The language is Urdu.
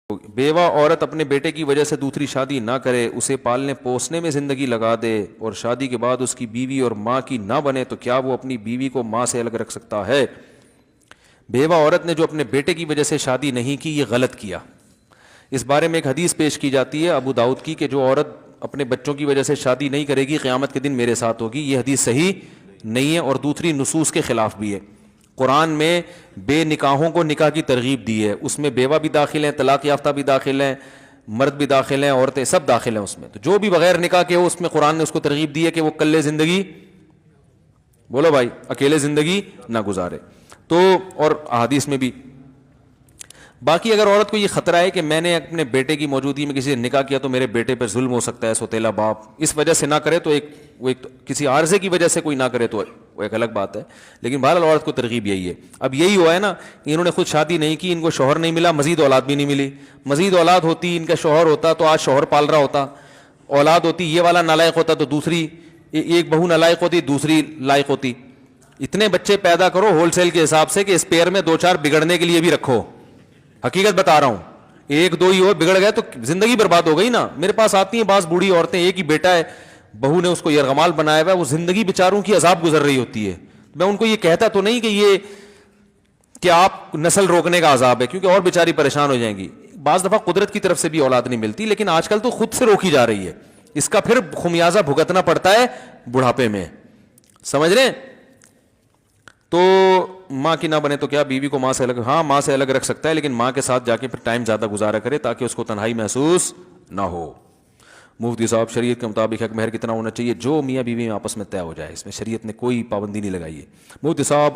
بیوہ عورت اپنے بیٹے کی وجہ سے دوسری شادی نہ کرے، اسے پالنے پوسنے میں زندگی لگا دے اور شادی کے بعد اس کی بیوی اور ماں کی نہ بنے تو کیا وہ اپنی بیوی کو ماں سے الگ رکھ سکتا ہے؟ بیوہ عورت نے جو اپنے بیٹے کی وجہ سے شادی نہیں کی یہ غلط کیا۔ اس بارے میں ایک حدیث پیش کی جاتی ہے ابو داؤد کی کہ جو عورت اپنے بچوں کی وجہ سے شادی نہیں کرے گی قیامت کے دن میرے ساتھ ہوگی۔ یہ حدیث صحیح نہیں ہے اور دوسری نصوص کے خلاف بھی ہے۔ قرآن میں بے نکاحوں کو نکاح کی ترغیب دی ہے، اس میں بیوہ بھی داخل ہیں، طلاق یافتہ بھی داخل ہیں، مرد بھی داخل ہیں، عورتیں سب داخل ہیں اس میں۔ تو جو بھی بغیر نکاح کے ہو اس میں قرآن نے اس کو ترغیب دی ہے کہ وہ کلے زندگی، بولو بھائی، اکیلے زندگی نہ گزارے۔ تو اور احادیث میں بھی باقی اگر عورت کو یہ خطرہ ہے کہ میں نے اپنے بیٹے کی موجودگی میں کسی سے نکاح کیا تو میرے بیٹے پر ظلم ہو سکتا ہے، سوتیلا باپ، اس وجہ سے نہ کرے تو کسی عارضے کی وجہ سے کوئی نہ کرے تو وہ ایک الگ بات ہے، لیکن بہرحال عورت کو ترغیب یہی ہے۔ اب یہی ہوا ہے نا، انہوں نے خود شادی نہیں کی، ان کو شوہر نہیں ملا، مزید اولاد بھی نہیں ملی۔ مزید اولاد ہوتی، ان کا شوہر ہوتا تو آج شوہر پال رہا ہوتا، اولاد ہوتی، یہ والا نالائق ہوتا تو دوسری ایک بہو نالائق ہوتی، دوسری لائق ہوتی۔ اتنے بچے پیدا کرو ہول سیل کے حساب سے کہ اسپیئر میں دو چار بگڑنے کے لیے بھی رکھو، حقیقت بتا رہا ہوں، ایک دو ہی ہو بگڑ گئے تو زندگی برباد ہو گئی نا۔ میرے پاس آتی ہیں بعض بوڑھی عورتیں، ایک ہی بیٹا ہے، بہو نے اس کو یرغمال بنایا ہوا ہے، وہ زندگی بیچاروں کی عذاب گزر رہی ہوتی ہے۔ میں ان کو یہ کہتا تو نہیں کہ یہ کہ آپ نسل روکنے کا عذاب ہے، کیونکہ اور بیچاری پریشان ہو جائیں گی۔ بعض دفعہ قدرت کی طرف سے بھی اولاد نہیں ملتی، لیکن آج کل تو خود سے روکی جا رہی ہے، اس کا پھر خمیازہ بھگتنا پڑتا ہے بڑھاپے میں، سمجھ رہے ہیں؟ تو ماں کی نہ بنے تو کیا بیوی کو ماں سے الگ، ہاں ماں سے الگ رکھ سکتا ہے، لیکن ماں کے ساتھ جا کے پھر ٹائم زیادہ گزارا کرے تاکہ اس کو تنہائی محسوس نہ ہو۔ مفتی صاحب، شریعت کے مطابق حق مہر کتنا ہونا چاہیے؟ جو میاں بیوی میں آپس میں طے ہو جائے، اس میں شریعت نے کوئی پابندی نہیں لگائی ہے۔ مفتی صاحب